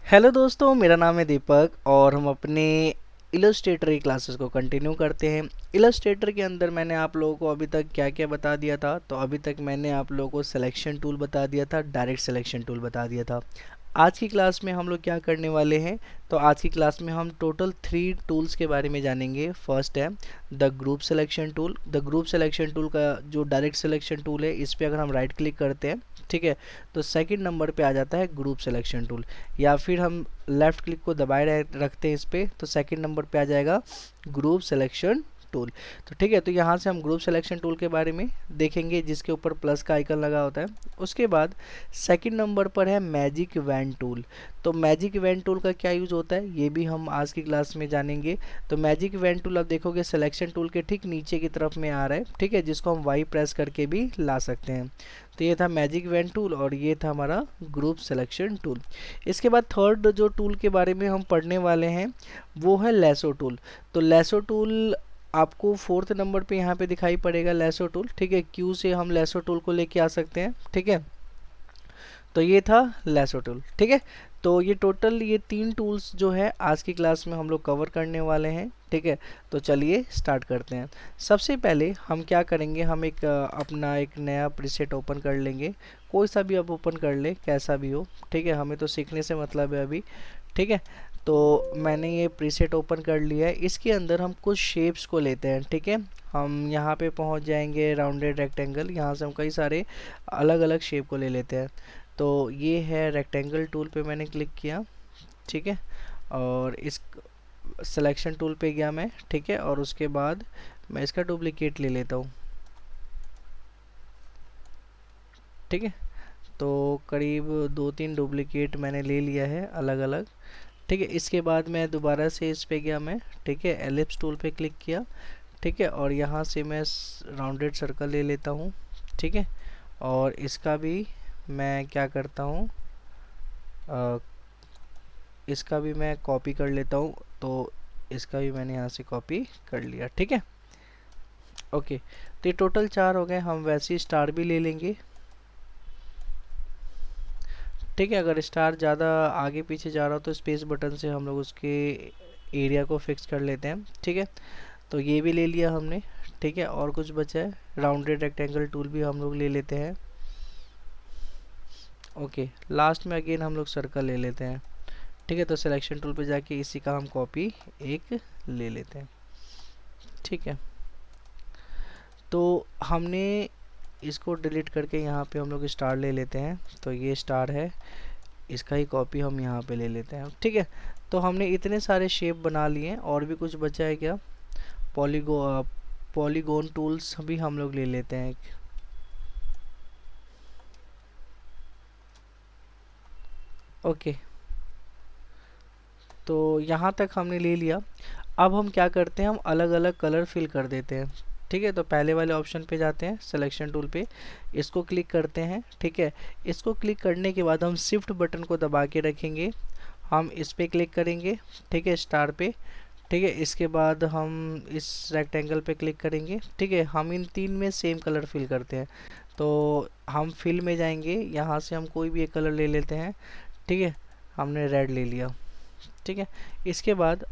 Hello दोस्तों, मेरा नाम है दीपक और हम अपने इलस्ट्रेटर की क्लासेस को कंटिन्यू करते हैं। इलस्ट्रेटर के अंदर मैंने आप लोगों को अभी तक क्या क्या बता दिया था। तो अभी तक मैंने आप लोगों को सिलेक्शन टूल बता दिया था, डायरेक्ट सिलेक्शन टूल बता दिया था। आज की क्लास में हम लोग क्या करने वाले हैं, तो आज की क्लास में हम टोटल 3 टूल्स के बारे में जानेंगे। फर्स्ट है the group selection tool. The group selection tool का जो डायरेक्ट सिलेक्शन टूल है, इस पर अगर हम राइट क्लिक करते हैं, ठीक है, तो सेकंड नंबर पे आ जाता है ग्रुप सिलेक्शन टूल। या फिर हम लेफ़्ट क्लिक को दबाए रखते हैं इस पर, तो सेकंड नंबर पे आ जाएगा ग्रुप सिलेक्शन टूल। तो ठीक है, तो यहाँ से हम ग्रुप सिलेक्शन टूल के बारे में देखेंगे, जिसके ऊपर प्लस का आइकन लगा होता है। उसके बाद सेकंड नंबर पर है मैजिक इवेंट टूल। तो मैजिक इवेंट टूल का क्या यूज़ होता है, ये भी हम आज की क्लास में जानेंगे। तो मैजिक इवेंट टूल आप देखोगे सिलेक्शन टूल के ठीक नीचे की तरफ में आ रहा है, ठीक है, जिसको हम वाई प्रेस करके भी ला सकते हैं। तो ये था मैजिक इवेंट टूल और ये था हमारा ग्रुप सिलेक्शन टूल। इसके बाद थर्ड जो टूल के बारे में हम पढ़ने वाले हैं वो है लेसो टूल। तो लेसो टूल आपको फोर्थ नंबर पे यहाँ पे दिखाई पड़ेगा, लेसो टूल, ठीक है। क्यू से हम लेसो टूल को लेके आ सकते हैं, ठीक है। तो ये था लेसो टूल, ठीक है। तो ये टोटल ये 3 टूल्स जो है आज की क्लास में हम लोग कवर करने वाले हैं, ठीक है। तो चलिए स्टार्ट करते हैं। सबसे पहले हम क्या करेंगे, हम एक अपना एक नया प्रीसेट ओपन कर लेंगे। कोई सा भी आप ओपन कर ले, कैसा भी हो, ठीक है, हमें तो सीखने से मतलब है अभी, ठीक है। तो मैंने ये प्रीसेट ओपन कर लिया है। इसके अंदर हम कुछ शेप्स को लेते हैं, ठीक है। हम यहाँ पे पहुँच जाएंगे राउंडेड रेक्टेंगल, यहाँ से हम कई सारे अलग अलग शेप को ले लेते हैं। तो ये है रेक्टेंगल टूल पे मैंने क्लिक किया, ठीक है। और इस सिलेक्शन टूल पे गया मैं, ठीक है, और उसके बाद मैं इसका डुप्लीकेट ले लेता हूँ, ठीक है। तो करीब 2-3 डुप्लीकेट मैंने ले लिया है अलग अलग, ठीक है। इसके बाद मैं दोबारा से इस पे गया मैं, ठीक है, एलिप्स टूल पे क्लिक किया, ठीक है, और यहाँ से मैं राउंडेड सर्कल ले लेता हूँ, ठीक है। और इसका भी मैं क्या करता हूँ, इसका भी मैं कॉपी कर लेता हूँ। तो इसका भी मैंने यहाँ से कॉपी कर लिया, ठीक है। ओके, तो ये टोटल 4 हो गए। हम वैसे ही स्टार भी ले लेंगे, ठीक है। अगर स्टार ज़्यादा आगे पीछे जा रहा हो तो स्पेस बटन से हम लोग उसके एरिया को फिक्स कर लेते हैं, ठीक है। तो ये भी ले लिया हमने, ठीक है। और कुछ बचा है, राउंडेड रेक्टेंगल टूल भी हम लोग ले लेते हैं। ओके, लास्ट में अगेन हम लोग सर्कल ले लेते हैं, ठीक है। तो सिलेक्शन टूल पे जाके इसी का हम कॉपी एक ले लेते हैं, ठीक है। तो हमने इसको डिलीट करके यहाँ पे हम लोग स्टार ले लेते हैं। तो ये स्टार है, इसका ही कॉपी हम यहाँ पे ले लेते हैं, ठीक है। तो हमने इतने सारे शेप बना लिए हैं। और भी कुछ बचा है क्या, पॉलीगोन टूल्स भी हम लोग ले लेते हैं, ओके। तो यहाँ तक हमने ले लिया। अब हम क्या करते हैं, हम अलग अलग कलर फिल कर देते हैं, ठीक है। तो पहले वाले ऑप्शन पे जाते हैं, सिलेक्शन टूल पे, इसको क्लिक करते हैं, ठीक है। इसको क्लिक करने के बाद हम शिफ्ट बटन को दबा के रखेंगे, हम इस पे क्लिक करेंगे, ठीक है, स्टार पे, ठीक है। इसके बाद हम इस रेक्टेंगल पे क्लिक करेंगे, ठीक है। हम इन 3 में सेम कलर फिल करते हैं। तो हम फिल में जाएंगे, यहाँ से हम कोई भी एक कलर ले लेते हैं, ठीक है। हमने रेड ले लिया, ठीक है। इसके बाद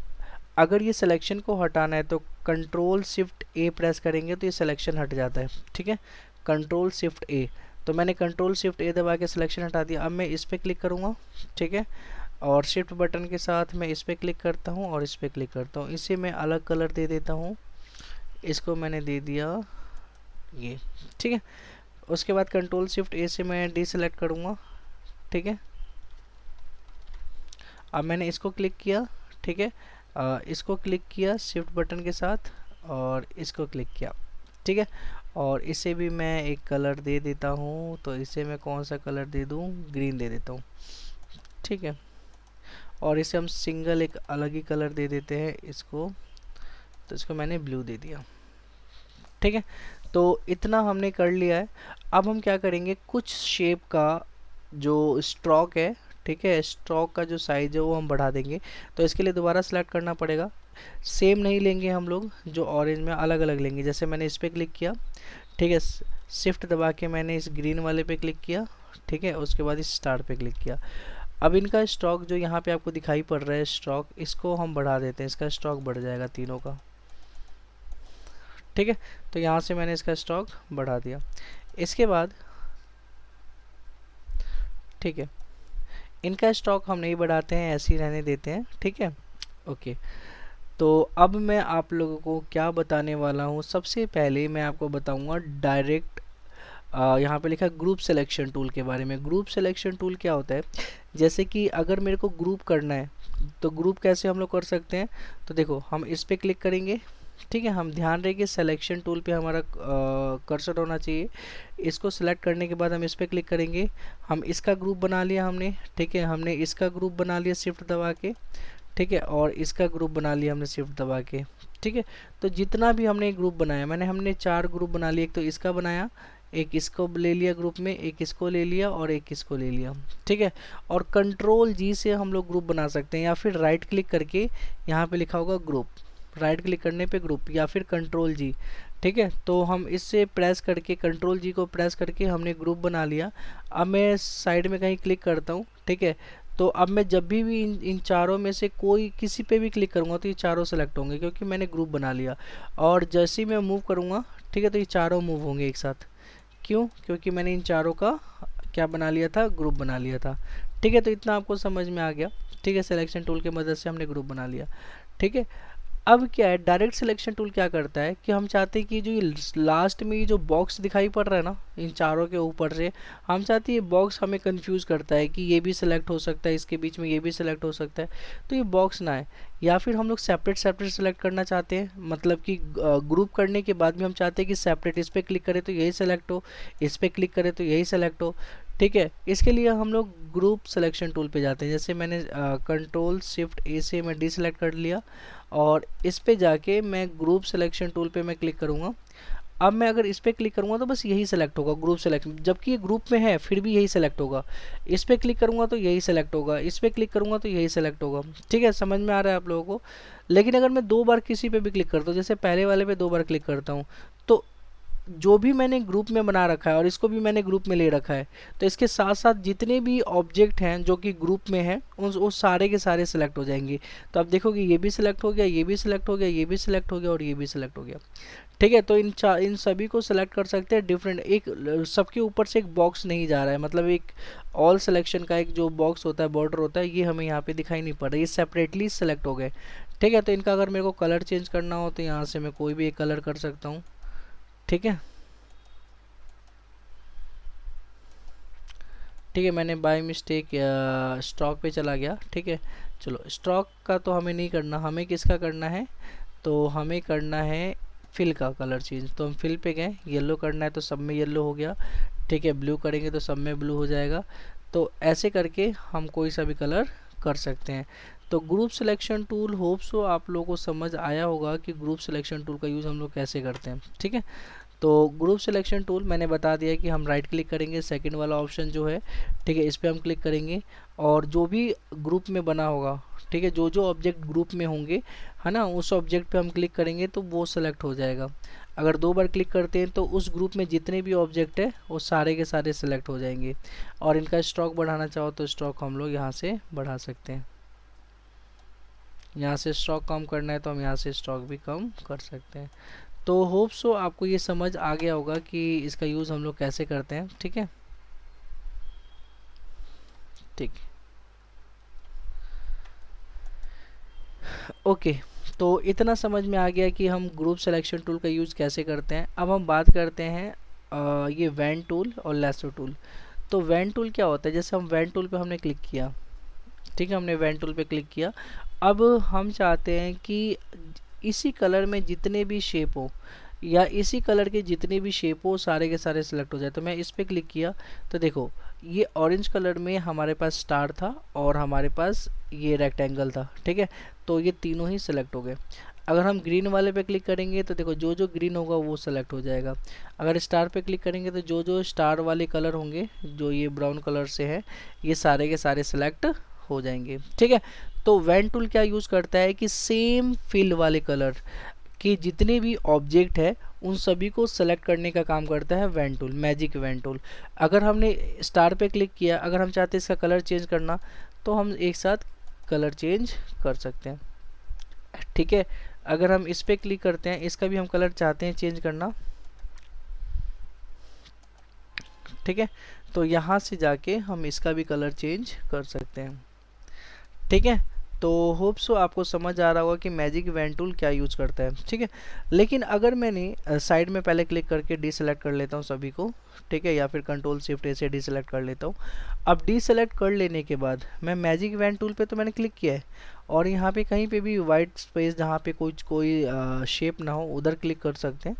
अगर ये सिलेक्शन को हटाना है तो कंट्रोल शिफ्ट ए प्रेस करेंगे तो ये सिलेक्शन हट जाता है, ठीक है। कंट्रोल शिफ्ट ए, तो मैंने कंट्रोल शिफ्ट ए दबा के सिलेक्शन हटा दिया। अब मैं इस पर क्लिक करूँगा, ठीक है। और शिफ्ट बटन के साथ मैं इस पर क्लिक करता हूँ और इस पर क्लिक करता हूँ। इसे मैं अलग कलर दे देता हूँ, इसको मैंने दे दिया ये, ठीक है। उसके बाद कंट्रोल शिफ्ट ए से मैं डी सेलेक्ट करूँगा, ठीक है। अब मैंने इसको क्लिक किया, ठीक है। इसको क्लिक किया शिफ्ट बटन के साथ और इसको क्लिक किया, ठीक है। और इसे भी मैं एक कलर दे देता हूँ। तो इसे मैं कौन सा कलर दे दूँ, ग्रीन दे देता हूँ, ठीक है। और इसे हम सिंगल एक अलग ही कलर दे देते हैं इसको, तो इसको मैंने ब्लू दे दिया, ठीक है। तो इतना हमने कर लिया है। अब हम क्या करेंगे, कुछ शेप का जो स्ट्रोक है, ठीक है, स्ट्रोक का जो साइज है वो हम बढ़ा देंगे। तो इसके लिए दोबारा सेलेक्ट करना पड़ेगा। सेम नहीं लेंगे हम लोग, जो ऑरेंज में अलग अलग लेंगे। जैसे मैंने इस पर क्लिक किया, ठीक है, शिफ्ट दबा के मैंने इस ग्रीन वाले पे क्लिक किया, ठीक है। उसके बाद इस स्टार पे क्लिक किया। अब इनका स्टॉक जो यहाँ पे आपको दिखाई पड़ रहा है स्टॉक, इसको हम बढ़ा देते हैं, इसका स्टॉक बढ़ जाएगा तीनों का। ठीक है, तो यहाँ से मैंने इसका स्टॉक बढ़ा दिया। इसके बाद ठीक है, इनका स्टॉक हम नहीं बढ़ाते हैं, ऐसे ही रहने देते हैं। ठीक है, ओके। तो अब मैं आप लोगों को क्या बताने वाला हूँ, सबसे पहले मैं आपको बताऊँगा डायरेक्ट यहाँ पे लिखा है ग्रुप सिलेक्शन टूल के बारे में। ग्रुप सिलेक्शन टूल क्या होता है, जैसे कि अगर मेरे को ग्रुप करना है तो ग्रुप कैसे हम लोग कर सकते हैं। तो देखो हम इस पर क्लिक करेंगे। ठीक है, हम ध्यान रहे कि सिलेक्शन टूल पे हमारा कर्सर होना चाहिए। इसको सिलेक्ट करने के बाद हम इस पर क्लिक करेंगे। हम इसका ग्रुप बना लिया हमने। ठीक है, हमने इसका ग्रुप बना लिया शिफ्ट दबा के। ठीक है, और इसका ग्रुप बना लिया हमने शिफ्ट दबा के। ठीक है, तो जितना भी हमने ग्रुप बनाया, हमने 4 ग्रुप बना लिए। एक तो इसका बनाया, एक इसको ले लिया ग्रुप में, एक इसको ले लिया और एक इसको ले लिया। ठीक है, और कंट्रोल जी से हम लोग ग्रुप बना सकते हैं, या फिर राइट क्लिक करके यहाँ पे लिखा होगा ग्रुप, राइट क्लिक करने पे ग्रुप, या फिर कंट्रोल जी। ठीक है, तो हम इससे प्रेस करके, कंट्रोल जी को प्रेस करके हमने ग्रुप बना लिया। अब मैं साइड में कहीं क्लिक करता हूँ। ठीक है, तो अब मैं जब भी इन चारों में से कोई किसी पे भी क्लिक करूँगा तो ये चारों सेलेक्ट होंगे, क्योंकि मैंने ग्रुप बना लिया। और जैसे ही मैं मूव करूँगा, ठीक है, तो ये चारों मूव होंगे एक साथ। क्यों? क्योंकि मैंने इन चारों का क्या बना लिया था, ग्रुप बना लिया था। ठीक है, तो इतना आपको समझ में आ गया। ठीक है, सिलेक्शन टूल की मदद से हमने ग्रुप बना लिया। ठीक है, अब क्या है, डायरेक्ट सिलेक्शन टूल क्या करता है कि हम चाहते हैं कि जो ये लास्ट में ये जो बॉक्स दिखाई पड़ रहा है ना इन चारों के ऊपर से, हम चाहते हैं ये बॉक्स हमें कंफ्यूज करता है कि ये भी सिलेक्ट हो सकता है, इसके बीच में ये भी सिलेक्ट हो सकता है, तो ये बॉक्स ना है। या फिर हम लोग सेपरेट सेपरेट सेलेक्ट करना चाहते हैं, मतलब कि ग्रुप करने के बाद भी हम चाहते हैं कि सेपरेट, इस पर क्लिक करें तो यही सेलेक्ट हो, इस पर क्लिक करें तो यही सेलेक्ट हो। ठीक है, इसके लिए हम लोग ग्रुप सिलेक्शन टूल पे जाते हैं। जैसे मैंने कंट्रोल शिफ्ट ए से मैं डी सेलेक्ट कर लिया, और इस पे जाके मैं ग्रुप सिलेक्शन टूल पे मैं क्लिक करूँगा। अब मैं अगर इस पर क्लिक करूँगा तो बस यही सेलेक्ट होगा, ग्रुप सेलेक्शन, जबकि ये ग्रुप में है फिर भी यही सेलेक्ट होगा। इस पर क्लिक करूँगा तो यही सेलेक्ट होगा, इस पर क्लिक करूँगा तो यही सेलेक्ट होगा। ठीक है, समझ में आ रहा है आप लोगों को। लेकिन अगर मैं 2 बार किसी पे भी क्लिक करता हूँ, जैसे पहले वाले पे 2 बार क्लिक करता हूँ, तो जो भी मैंने ग्रुप में बना रखा है और इसको भी मैंने ग्रुप में ले रखा है, तो इसके साथ साथ जितने भी ऑब्जेक्ट हैं जो कि ग्रुप में हैं वो सारे के सारे सिलेक्ट हो जाएंगे। तो आप देखोगे ये भी सिलेक्ट हो गया, ये भी सिलेक्ट हो गया, ये भी सिलेक्ट हो गया और ये भी सिलेक्ट हो गया। ठीक है, तो इन सभी को सिलेक्ट कर सकते हैं डिफरेंट, एक सबके ऊपर से एक बॉक्स नहीं जा रहा है, मतलब एक ऑल सिलेक्शन का एक जो बॉक्स होता है, बॉर्डर होता है, ये हमें यहाँ पे दिखाई नहीं पड़ रहा, ये सेपरेटली सिलेक्ट हो गए। ठीक है, तो इनका अगर मेरे को कलर चेंज करना हो तो यहाँ से मैं कोई भी एक कलर कर सकता हूँ। ठीक है, ठीक है, मैंने बाय मिस्टेक स्टॉक पे चला गया। ठीक है, चलो स्टॉक का तो हमें नहीं करना, हमें किसका करना है, तो हमें करना है फिल का कलर चेंज। तो हम फिल पे गए, येलो करना है तो सब में येलो हो गया। ठीक है, ब्लू करेंगे तो सब में ब्लू हो जाएगा। तो ऐसे करके हम कोई सा भी कलर कर सकते हैं। तो group selection tool hope so आप लोगों को समझ आया होगा कि ग्रुप सिलेक्शन टूल का यूज़ हम लोग कैसे करते हैं। ठीक है, तो ग्रुप सिलेक्शन टूल मैंने बता दिया कि हम राइट क्लिक करेंगे, सेकंड वाला ऑप्शन जो है, ठीक है, इस पर हम क्लिक करेंगे और जो भी ग्रुप में बना होगा, ठीक है, जो जो ऑब्जेक्ट ग्रुप में होंगे, है ना, उस ऑब्जेक्ट पे हम क्लिक करेंगे तो वो सेलेक्ट हो जाएगा। अगर 2 बार क्लिक करते हैं तो उस ग्रुप में जितने भी ऑब्जेक्ट है वो सारे के सारे सेलेक्ट हो जाएंगे। और इनका स्टॉक बढ़ाना चाहो तो स्टॉक हम लोग यहाँ से बढ़ा सकते हैं। यहाँ से स्टॉक कम करना है तो हम यहाँ से स्टॉक भी कम कर सकते हैं। तो होप सो आपको ये समझ आ गया होगा कि इसका यूज़ हम लोग कैसे करते हैं। ठीक है, ठीक, ओके। तो इतना समझ में आ गया कि हम ग्रुप सिलेक्शन टूल का यूज़ कैसे करते हैं। अब हम बात करते हैं ये वैन टूल और लैसो टूल। तो वैन टूल क्या होता है, जैसे हम वैन टूल पे हमने क्लिक किया, ठीक है, हमने वैन टूल पे क्लिक किया। अब हम चाहते हैं कि इसी कलर में जितने भी शेप हो या इसी कलर के जितने भी शेप हो सारे के सारे सिलेक्ट हो जाए। तो मैं इस पर क्लिक किया तो देखो ये ऑरेंज कलर में हमारे पास स्टार था और हमारे पास ये रेक्टेंगल था। ठीक है, तो ये तीनों ही सिलेक्ट हो गए। अगर हम ग्रीन वाले पे क्लिक करेंगे तो देखो जो जो ग्रीन होगा वो सेलेक्ट हो जाएगा। अगर स्टार पे क्लिक करेंगे तो जो जो स्टार वाले कलर होंगे, जो ये ब्राउन कलर से है, ये सारे के सारे सिलेक्ट हो जाएंगे। ठीक है, तो वैन टूल क्या यूज़ करता है कि सेम फिल वाले कलर कि जितने भी ऑब्जेक्ट है उन सभी को सेलेक्ट करने का काम करता है wand tool, magic wand tool. अगर हमने स्टार पे क्लिक किया, अगर हम चाहते हैं इसका कलर चेंज करना तो हम एक साथ कलर चेंज कर सकते हैं। ठीक है, अगर हम इस पे क्लिक करते हैं, इसका भी हम कलर चाहते हैं चेंज करना। ठीक है, तो यहाँ से जाके हम इसका भी कलर चेंज कर सकते हैं। ठीक है, तो होप सो आपको समझ आ रहा होगा कि मैजिक इवेंट टूल क्या यूज करता है। ठीक है, लेकिन अगर मैंने साइड में पहले क्लिक करके डीसेलेक्ट कर लेता हूँ सभी को, ठीक है, या फिर कंट्रोल शिफ्ट ए से डीसेलेक्ट कर लेता हूँ। अब डीसेलेक्ट कर लेने के बाद मैं मैजिक इवेंट टूल पे तो मैंने क्लिक किया है, और यहाँ पे कहीं पे भी वाइट स्पेस जहाँ पे कोई शेप ना हो उधर क्लिक कर सकते हैं।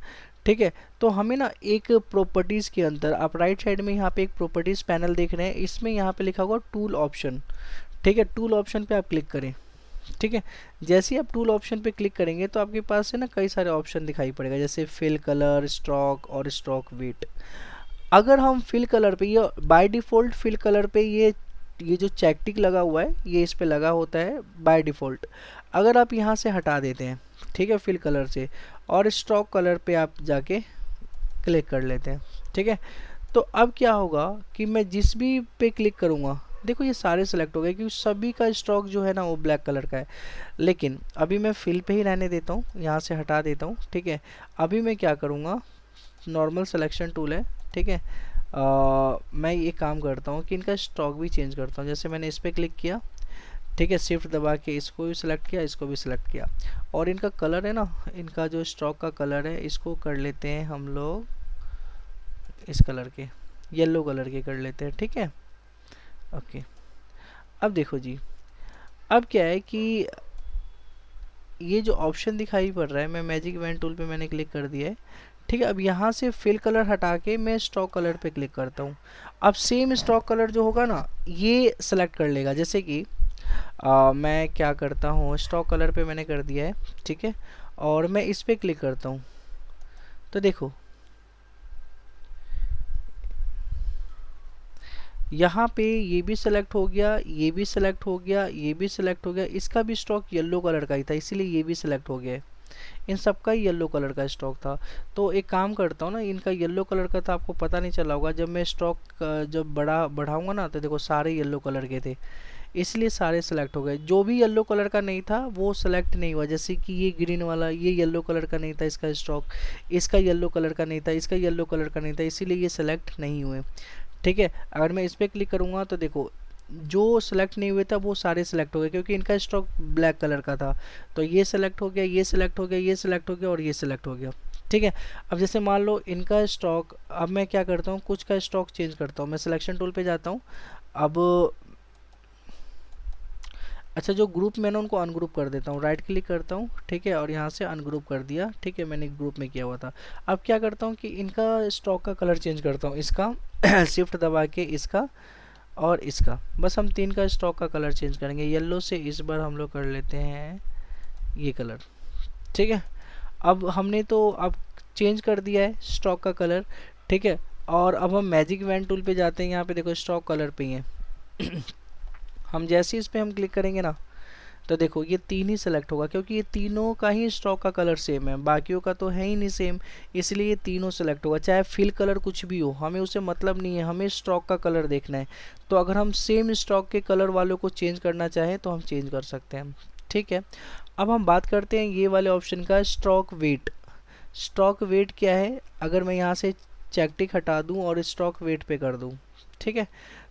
ठीक है, तो हमें ना एक प्रॉपर्टीज़ के अंदर, आप राइट साइड में यहाँ पे एक प्रॉपर्टीज़ पैनल देख रहे हैं, इसमें यहाँ पे लिखा होगा टूल ऑप्शन। ठीक है, टूल ऑप्शन पे आप क्लिक करें। ठीक है, जैसे ही आप टूल ऑप्शन पे क्लिक करेंगे तो आपके पास है ना कई सारे ऑप्शन दिखाई पड़ेगा, जैसे फिल कलर, स्ट्रोक और स्ट्रोक वेट। अगर हम फिल कलर पे, ये बाय डिफ़ॉल्ट फिल कलर पे ये जो चेक टिक लगा हुआ है ये इस पे लगा होता है बाय डिफ़ॉल्ट। अगर आप यहाँ से हटा देते हैं, ठीक है, फिल कलर से, और स्ट्रोक कलर पे आप जाके क्लिक कर लेते हैं। ठीक है, तो अब क्या होगा कि मैं जिस भी पे क्लिक करूँगा, देखो ये सारे सिलेक्ट हो गए क्योंकि सभी का स्ट्रोक जो है ना वो ब्लैक कलर का है। लेकिन अभी मैं फिल पे ही रहने देता हूँ, यहाँ से हटा देता हूँ। ठीक है, अभी मैं क्या करूँगा, नॉर्मल सिलेक्शन टूल है, ठीक है, मैं ये काम करता हूँ कि इनका स्ट्रोक भी चेंज करता हूँ। जैसे मैंने इस पर क्लिक किया, ठीक है, शिफ्ट दबा के इसको भी सिलेक्ट किया, इसको भी सिलेक्ट किया, और इनका कलर है ना, इनका जो स्ट्रोक का कलर है इसको कर लेते हैं हम लोग इस कलर के, येलो कलर के कर लेते हैं। ठीक है, ओके। अब देखो जी, अब क्या है कि ये जो ऑप्शन दिखाई पड़ रहा है, मैं मैजिक इवेंट टूल पे मैंने क्लिक कर दिया है। ठीक है, अब यहाँ से फिल कलर हटा के मैं स्ट्रोक कलर पे क्लिक करता हूँ। अब सेम स्ट्रोक कलर जो होगा ना ये सेलेक्ट कर लेगा। जैसे कि मैं क्या करता हूँ, स्ट्रोक कलर पे मैंने कर दिया है, ठीक है, और मैं इस पे क्लिक करता हूँ, तो देखो यहाँ पे ये भी सिलेक्ट हो गया, ये भी सिलेक्ट हो गया, ये भी सिलेक्ट हो गया, इसका भी स्ट्रोक येलो कलर का ही था इसीलिए ये भी सिलेक्ट हो गया है। इन सब का येलो कलर का स्ट्रोक था। तो एक काम करता हूँ ना, इनका येलो कलर का था, आपको पता नहीं चला होगा, जब मैं स्ट्रोक जब बढ़ाऊंगा ना तो देखो सारे येलो कलर के थे, इसलिए सारे सेलेक्ट हो गए। जो भी येलो कलर का नहीं था वो सेलेक्ट नहीं हुआ। जैसे कि ये ग्रीन वाला, ये येलो कलर का नहीं था इसका स्ट्रोक, इसका येलो कलर का नहीं था, इसका येलो कलर का नहीं था, इसीलिए ये सेलेक्ट नहीं हुए। ठीक है, अगर मैं इस पर क्लिक करूँगा तो देखो जो सेलेक्ट नहीं हुए था वो सारे सेलेक्ट हो गए क्योंकि इनका स्ट्रोक ब्लैक कलर का था। तो ये सेलेक्ट हो गया, ये सेलेक्ट हो गया, ये सेलेक्ट हो गया और ये सेलेक्ट हो गया। ठीक है, अब जैसे मान लो इनका स्टॉक, अब मैं क्या करता हूँ, कुछ का स्टॉक चेंज करता हूँ, मैं सिलेक्शन टूल पे जाता हूँ। अब अच्छा, जो ग्रुप मैंने उनको अनग्रुप कर देता हूँ, राइट क्लिक करता हूँ, ठीक है, और यहाँ से अनग्रुप कर दिया। ठीक है, मैंने ग्रुप में किया हुआ था। अब क्या करता हूँ कि इनका स्टॉक का कलर चेंज करता हूँ, इसका शिफ्ट दबा के इसका और इसका, बस हम तीन का स्टॉक का कलर चेंज करेंगे। येलो से इस बार हम लोग कर लेते हैं ये कलर। ठीक है, अब हमने तो अब चेंज कर दिया है स्टॉक का कलर। ठीक है, और अब हम मैजिक इवेंट टूल पे जाते हैं, यहाँ पे देखो स्टॉक कलर पे ही है। हम जैसे इस पे हम क्लिक करेंगे ना तो देखो ये तीन ही सेलेक्ट होगा क्योंकि ये तीनों का ही स्टॉक का कलर सेम है, बाकियों का तो है ही नहीं सेम, इसलिए ये तीनों सेलेक्ट होगा। चाहे फिल कलर कुछ भी हो, हमें उससे मतलब नहीं है, हमें स्टॉक का कलर देखना है। तो अगर हम सेम स्टॉक के कलर वालों को चेंज करना चाहें तो हम चेंज कर सकते हैं। ठीक है, अब हम बात करते हैं ये वाले ऑप्शन का, स्टॉक वेट। स्टॉक वेट क्या है, अगर मैं यहाँ से चेक टिक हटा दूँ और स्टॉक वेट पे कर दूँ, ठीक है,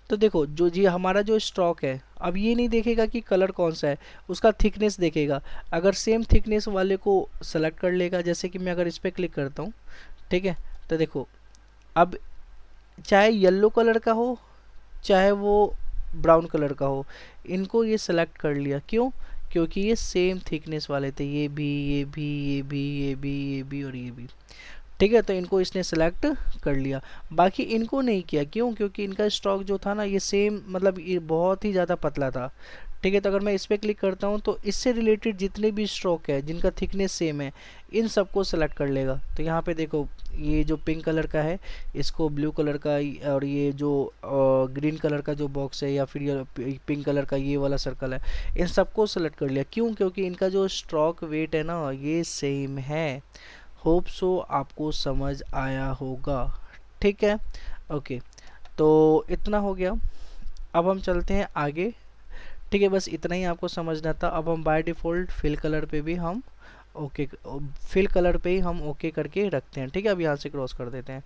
तो देखो जो जी हमारा जो स्टॉक है, अब ये नहीं देखेगा कि कलर कौन सा है, उसका थिकनेस देखेगा। अगर सेम थिकनेस वाले को सेलेक्ट कर लेगा, जैसे कि मैं अगर इस पर क्लिक करता हूँ, ठीक है, तो देखो अब चाहे येलो कलर का हो चाहे वो ब्राउन कलर का हो, इनको ये सेलेक्ट कर लिया। क्यों? क्योंकि ये सेम थिकनेस वाले थे, ये भी, ये भी, ये भी, ये भी, ये भी और ये भी। ठीक है, तो इनको इसने सेलेक्ट कर लिया, बाकी इनको नहीं किया। क्यों? क्योंकि इनका स्टॉक जो था ना ये सेम, मतलब ये बहुत ही ज़्यादा पतला था। ठीक है, तो अगर मैं इस पर क्लिक करता हूँ तो इससे रिलेटेड जितने भी स्टॉक है जिनका थिकनेस सेम है इन सबको सेलेक्ट कर लेगा। तो यहाँ पे देखो ये जो पिंक कलर का है इसको ब्लू कलर का, और ये जो ग्रीन कलर का जो बॉक्स है या फिर ये पिंक कलर का ये वाला सर्कल है, इन सबको सेलेक्ट कर लिया। क्यों? क्योंकि इनका जो स्टॉक वेट है ना ये सेम है। होप सो आपको समझ आया होगा। ठीक है, ओके, तो इतना हो गया। अब हम चलते हैं आगे। ठीक है, बस इतना ही आपको समझना था। अब हम बाय डिफ़ॉल्ट फिल कलर पे भी हम ओके, फिल कलर पे ही हम ओके करके रखते हैं। ठीक है, अब यहाँ से क्रॉस कर देते हैं।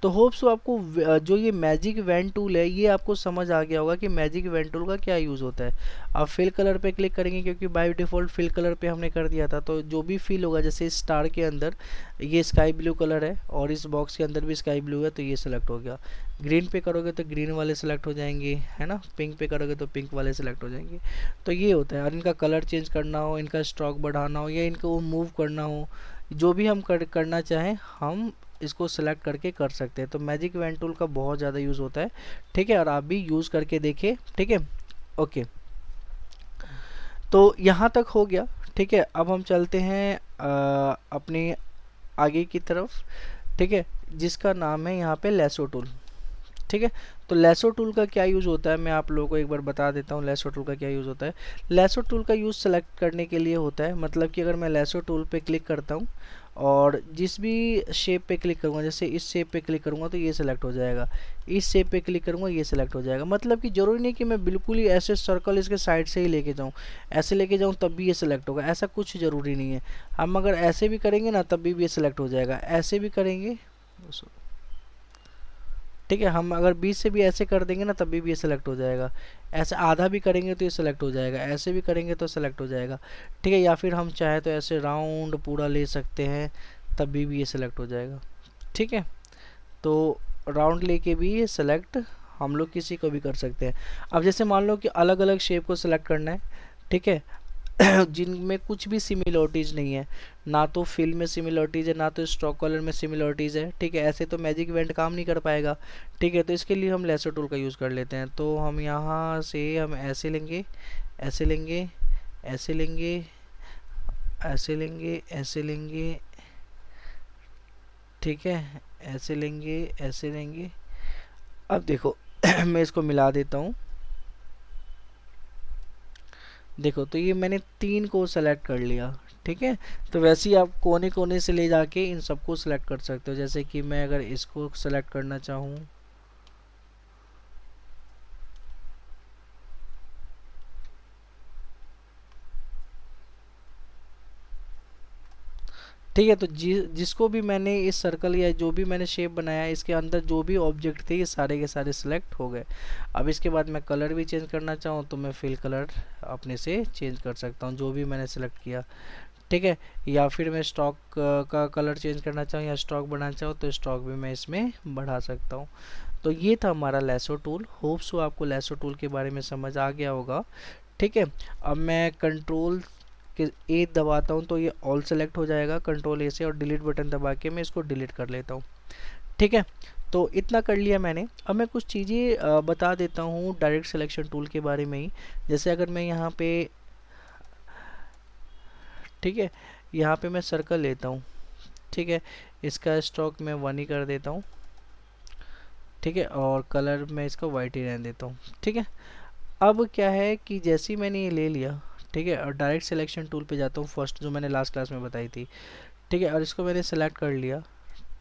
तो होप सो आपको जो ये मैजिक वैन टूल है ये आपको समझ आ गया होगा कि मैजिक वैन टूल का क्या यूज़ होता है। आप फिल कलर पे क्लिक करेंगे क्योंकि बाय डिफ़ॉल्ट फिल कलर पे हमने कर दिया था, तो जो भी फिल होगा, जैसे इस स्टार के अंदर ये स्काई ब्लू कलर है और इस बॉक्स के अंदर भी स्काई ब्लू है, तो ये सिलेक्ट हो गया। ग्रीन पे करोगे तो ग्रीन वाले सेलेक्ट हो जाएंगे, है ना। पिंक पे करोगे तो पिंक वाले सेलेक्ट हो जाएंगे। तो ये होता है। और इनका कलर चेंज करना हो, इनका स्ट्रोक बढ़ाना हो या इनको मूव करना हो, जो भी हम करना चाहें हम इसको सेलेक्ट करके कर सकते हैं। तो मैजिक वैन टूल का बहुत ज़्यादा यूज़ होता है। ठीक है, और आप भी यूज़ करके देखिए। ठीक है, ओके। तो यहाँ तक हो गया। ठीक है, अब हम चलते हैं अपने आगे की तरफ। ठीक है, जिसका नाम है यहाँ पे लेसो टूल। ठीक है, तो लेसो टूल का क्या यूज़ होता है मैं आप लोगों को एक बार बता देता हूँ। लेसो टूल का क्या यूज़ होता है। लेसो टूल का यूज़ सेलेक्ट करने के लिए होता है, मतलब कि अगर मैं लेसो टूल पे क्लिक करता हूँ और जिस भी शेप पे क्लिक करूँगा, जैसे इस शेप पे क्लिक करूँगा तो ये सिलेक्ट हो जाएगा, इस शेप पे क्लिक करूँगा ये सिलेक्ट हो जाएगा। मतलब कि ज़रूरी नहीं कि मैं बिल्कुल ही ऐसे सर्कल इसके साइड से ही लेके जाऊँ, ऐसे लेके जाऊँ तब भी ये सिलेक्ट होगा, ऐसा कुछ ज़रूरी नहीं है। हम अगर ऐसे भी करेंगे ना तब भी ये सिलेक्ट हो जाएगा, ऐसे भी करेंगे। ठीक है, हम अगर बीच से भी ऐसे कर देंगे ना तब भी ये सिलेक्ट हो जाएगा, ऐसे आधा भी करेंगे तो ये सिलेक्ट हो जाएगा, ऐसे भी करेंगे तो सिलेक्ट हो जाएगा। ठीक है, या फिर हम चाहे तो ऐसे राउंड पूरा ले सकते हैं तब भी ये सिलेक्ट हो जाएगा। ठीक है, तो राउंड लेके भी ये सिलेक्ट हम लोग किसी को भी कर सकते हैं। अब जैसे मान लो कि अलग अलग शेप को सिलेक्ट करना है। ठीक है, जिनमें कुछ भी सिमिलरिटीज़ नहीं है, ना तो फिल में सिमिलरिटीज़ है, ना तो स्ट्रोक कलर में सिमिलरिटीज़ है। ठीक है, ऐसे तो मैजिक इवेंट काम नहीं कर पाएगा। ठीक है, तो इसके लिए हम लेसर टूल का यूज़ कर लेते हैं। तो हम यहाँ से हम ऐसे लेंगे, ऐसे लेंगे, ऐसे लेंगे, ऐसे लेंगे, ऐसे लेंगे। ठीक है, ऐसे लेंगे, ऐसे लेंगे। अब देखो मैं इसको मिला देता हूँ। देखो, तो ये मैंने 3 को सेलेक्ट कर लिया। ठीक है, तो वैसे ही आप कोने कोने से ले जाके इन सबको सेलेक्ट कर सकते हो। जैसे कि मैं अगर इसको सेलेक्ट करना चाहूँ, ठीक है, तो जिसको भी मैंने इस सर्कल या जो भी मैंने शेप बनाया इसके अंदर जो भी ऑब्जेक्ट थे ये सारे के सारे सिलेक्ट हो गए। अब इसके बाद मैं कलर भी चेंज करना चाहूँ तो मैं फिल कलर अपने से चेंज कर सकता हूँ, जो भी मैंने सेलेक्ट किया। ठीक है, या फिर मैं स्टॉक का कलर चेंज करना चाहूँ या स्टॉक बढ़ाना चाहूँ तो स्टॉक भी मैं इसमें बढ़ा सकता हूँ। तो ये था हमारा लेसो टूल। होप सो आपको लेसो टूल के बारे में समझ आ गया होगा। ठीक है, अब मैं कंट्रोल के ए दबाता हूँ तो ये ऑल सेलेक्ट हो जाएगा कंट्रोल ए से, और डिलीट बटन दबा के मैं इसको डिलीट कर लेता हूँ। ठीक है, तो इतना कर लिया मैंने। अब मैं कुछ चीज़ें बता देता हूँ डायरेक्ट सिलेक्शन टूल के बारे में ही। जैसे अगर मैं यहाँ पे, ठीक है, यहाँ पे मैं सर्कल लेता हूँ। ठीक है, इसका स्ट्रोक मैं 1 ही कर देता हूँ। ठीक है, और कलर मैं इसको वाइट ही रहने देता हूँ। ठीक है, अब क्या है कि जैसे ही मैंने ये ले लिया, ठीक है, और डायरेक्ट सिलेक्शन टूल पे जाता हूँ, फर्स्ट जो मैंने लास्ट क्लास में बताई थी। ठीक है, और इसको मैंने सेलेक्ट कर लिया।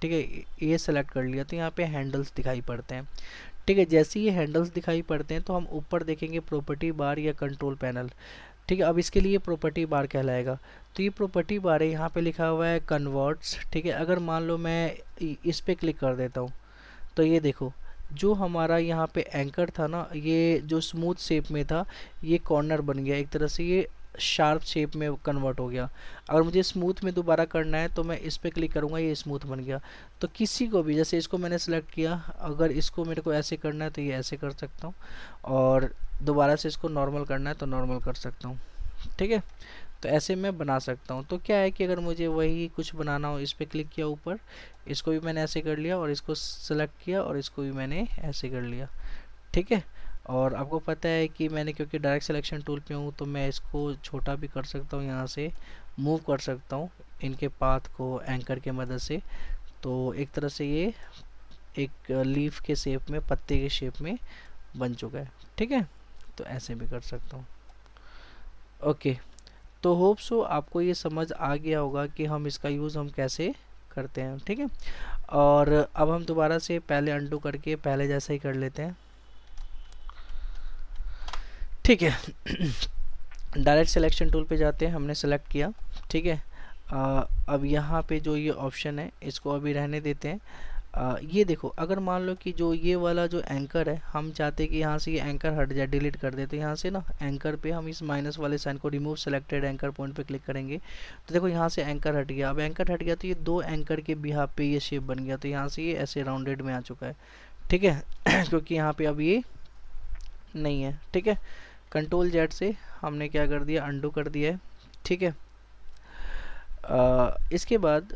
ठीक है, ये सेलेक्ट कर लिया तो यहाँ पे हैंडल्स दिखाई पड़ते हैं। ठीक है, जैसे ही ये हैंडल्स दिखाई पड़ते हैं तो हम ऊपर देखेंगे प्रॉपर्टी बार या कंट्रोल पैनल। ठीक है, अब इसके लिए प्रॉपर्टी बार कहलाएगा। तो ये प्रॉपर्टी बार है, यहाँ पे लिखा हुआ है कन्वर्ट्स। ठीक है, अगर मान लो मैं इस पे क्लिक कर देता हूँ तो ये देखो, जो हमारा यहाँ पे एंकर था ना, ये जो स्मूथ शेप में था ये कॉर्नर बन गया, एक तरह से ये शार्प शेप में कन्वर्ट हो गया। अगर मुझे स्मूथ में दोबारा करना है तो मैं इस पे क्लिक करूँगा, ये स्मूथ बन गया। तो किसी को भी, जैसे इसको मैंने सेलेक्ट किया, अगर इसको मेरे को ऐसे करना है तो ये ऐसे कर सकता हूँ, और दोबारा से इसको नॉर्मल करना है तो नॉर्मल कर सकता हूँ। ठीक है, तो ऐसे मैं बना सकता हूँ। तो क्या है कि अगर मुझे वही कुछ बनाना हो, इस पर क्लिक किया ऊपर, इसको भी मैंने ऐसे कर लिया, और इसको सेलेक्ट किया और इसको भी मैंने ऐसे कर लिया। ठीक है, और आपको पता है कि मैंने क्योंकि डायरेक्ट सिलेक्शन टूल पे हूँ तो मैं इसको छोटा भी कर सकता हूँ, यहाँ से मूव कर सकता हूँ इनके पाथ को एंकर के मदद से। तो एक तरह से ये एक लीफ के शेप में, पत्ते के शेप में बन चुका है। ठीक है, तो ऐसे भी कर सकता हूँ। ओके, तो होप सो आपको ये समझ आ गया होगा कि हम इसका यूज़ हम कैसे करते हैं। ठीक है, और अब हम दोबारा से पहले अंडू करके पहले जैसा ही कर लेते हैं। ठीक है। डायरेक्ट सिलेक्शन टूल पे जाते हैं, हमने सेलेक्ट किया, ठीक है। अब यहाँ पे जो ये ऑप्शन है इसको अभी रहने देते हैं। ये देखो, अगर मान लो कि जो ये वाला जो एंकर है, हम चाहते हैं कि यहाँ से ये एंकर हट जाए, डिलीट कर दे, तो यहाँ से ना एंकर पे हम इस माइनस वाले साइन को, रिमूव सेलेक्टेड एंकर पॉइंट पे क्लिक करेंगे, तो देखो यहाँ से एंकर हट गया। अब एंकर हट गया तो ये दो एंकर के बिहाफ पे ये शेप बन गया, तो यहाँ से ये ऐसे राउंडेड में आ चुका है, ठीक है। क्योंकि यहाँ पे अब ये नहीं है, ठीक है। कंट्रोल जेड से हमने क्या कर दिया, अंडू कर दिया है, ठीक है। इसके बाद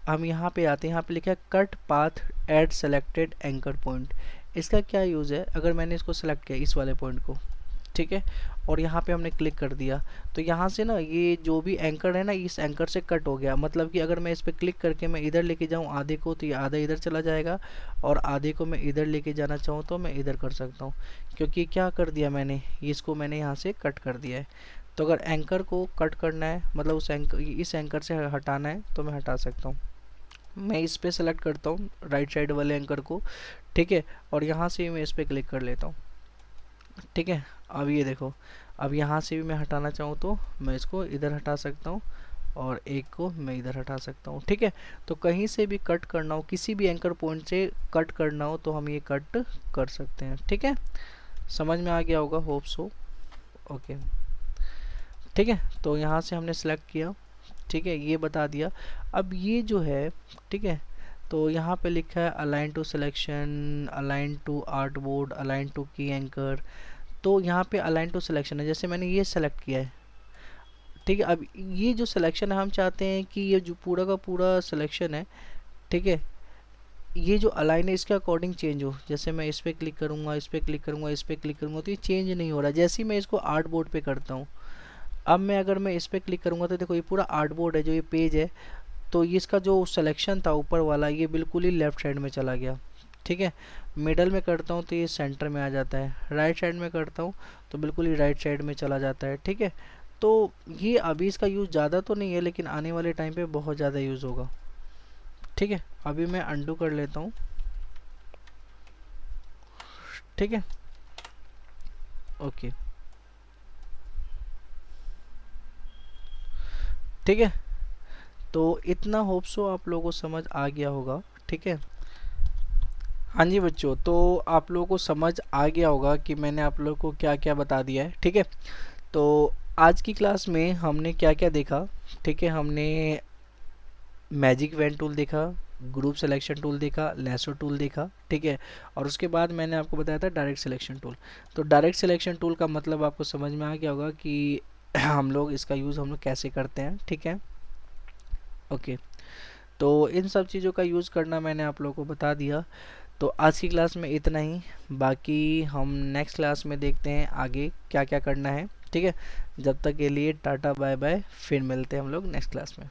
हम यहाँ पे आते हैं, यहाँ पे लिखा है cut path at selected anchor point. इसका क्या यूज़ है, अगर मैंने इसको सेलेक्ट किया इस वाले पॉइंट को, ठीक है, और यहाँ पे हमने क्लिक कर दिया, तो यहाँ से ना ये जो भी एंकर है ना, इस एंकर से कट हो गया। मतलब कि अगर मैं इस पर क्लिक करके मैं इधर लेके जाऊँ आधे को, तो ये आधा इधर चला जाएगा, और आधे को मैं इधर लेके जाना चाहूँ तो मैं इधर कर सकता हूँ, क्योंकि क्या कर दिया मैंने, इसको मैंने यहाँ से कट कर दिया है। तो अगर एंकर को कट करना है, मतलब इस एंकर से हटाना है, तो मैं हटा सकता हूँ। मैं इस पे सेलेक्ट करता हूँ राइट साइड वाले एंकर को, ठीक है, और यहाँ से मैं इस पे क्लिक कर लेता हूँ, ठीक है। अब ये देखो, अब यहाँ से भी मैं हटाना चाहूँ तो मैं इसको इधर हटा सकता हूँ, और एक को मैं इधर हटा सकता हूँ, ठीक है। तो कहीं से भी कट करना हो, किसी भी एंकर पॉइंट से कट करना हो, तो हम ये कट कर सकते हैं, ठीक है। समझ में आ गया होगा, होप सो, ओके, ठीक है। तो यहाँ से हमने सेलेक्ट किया, ठीक है, ये बता दिया। अब ये जो है, ठीक है, तो यहाँ पे लिखा है align to selection, align to artboard, align to key anchor. तो यहाँ पे अलाइन टू सिलेक्शन है, जैसे मैंने ये सेलेक्ट किया है, ठीक है। अब ये जो सिलेक्शन है, हम चाहते हैं कि ये जो पूरा का पूरा सिलेक्शन है, ठीक है, ये जो अलाइन है इसके अकॉर्डिंग चेंज हो। जैसे मैं इस पर क्लिक करूँगा, इस पर क्लिक करूँगा, इस पर क्लिक करूँगा, तो ये चेंज नहीं हो रहा। जैसे ही मैं इसको आर्ट बोर्ड पे करता हूँ, अब मैं अगर मैं इस पर क्लिक करूँगा, तो देखो ये पूरा आर्ट बोर्ड है, जो ये पेज है, तो ये इसका जो सिलेक्शन था ऊपर वाला, ये बिल्कुल ही लेफ्ट साइड में चला गया, ठीक है। मिडल में करता हूँ तो ये सेंटर में आ जाता है, राइट साइड में करता हूँ तो बिल्कुल ही राइट साइड में चला जाता है, ठीक है। तो ये अभी इसका यूज़ ज़्यादा तो नहीं है, लेकिन आने वाले टाइम पे बहुत ज़्यादा यूज़ होगा, ठीक है। अभी मैं अंडू कर लेता हूँ, ठीक है, ओके, ठीक है। तो इतना होप सो आप लोगों को समझ आ गया होगा, ठीक है। हाँ जी बच्चों, तो आप लोगों को समझ आ गया होगा कि मैंने आप लोगों को क्या क्या बता दिया है, ठीक है। तो आज की क्लास में हमने क्या क्या देखा, ठीक है। हमने मैजिक वैन टूल देखा, ग्रुप सिलेक्शन टूल देखा, लेसो टूल देखा, ठीक है। और उसके बाद मैंने आपको बताया था डायरेक्ट सिलेक्शन टूल। तो डायरेक्ट सिलेक्शन टूल का मतलब आपको समझ में आ गया होगा कि हम लोग इसका यूज़ हम लोग कैसे करते हैं, ठीक है, ओके। तो इन सब चीज़ों का यूज़ करना मैंने आप लोगों को बता दिया। तो आज की क्लास में इतना ही, बाकी हम नेक्स्ट क्लास में देखते हैं आगे क्या क्या करना है, ठीक है। जब तक के लिए टाटा बाय बाय, फिर मिलते हैं हम लोग नेक्स्ट क्लास में।